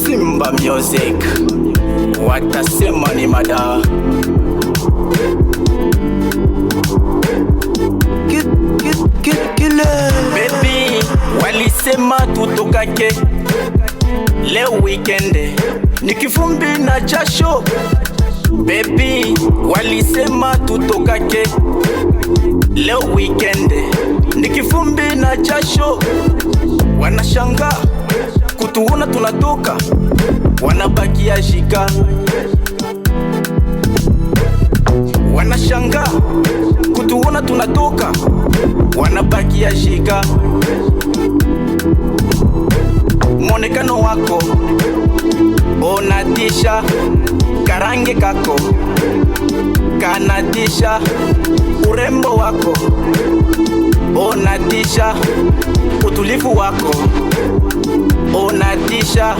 Simba Music, watasema ni mada. Baby, walisema tutokake leo weekend, ni kivumbi na jasho. Baby, walisema tutokake leo weekend, ni kivumbi na jasho. Wanashanga kutuona tunatoka, wanabakia shika. Wanashanga kutuona tunatoka, wanabakia shika. Mwonekano wako onatisha, karange kako kanatisha, urembo wako onatisha, utulivu wako onatisha.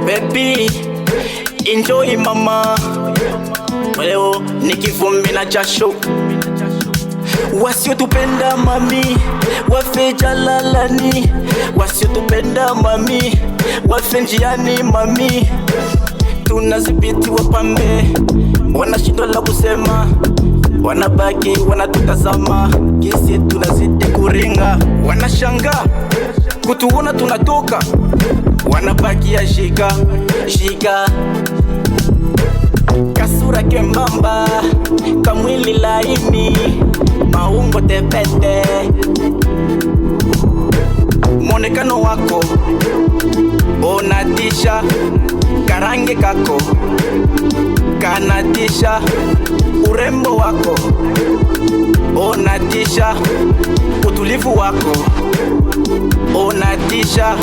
Baby, enjoy mama, leo ni kivumbi na jasho. Wasiotupenda mami wafe jalalani, wasiotupenda mami wafe njiani mami. Tunazibiti wapambe, wanashindwa la kusema, wanabaki wanatutazama, kisi tunazidi kuringa. Wanashanga kutuona tunatoka, wanabakia shika shika. Kasura kembamba, kamwili laini, maungo tepete. Mwonekano wako onatisha, karange kako kanatisha, urembo wako onatisha, utulivu wako onatisha.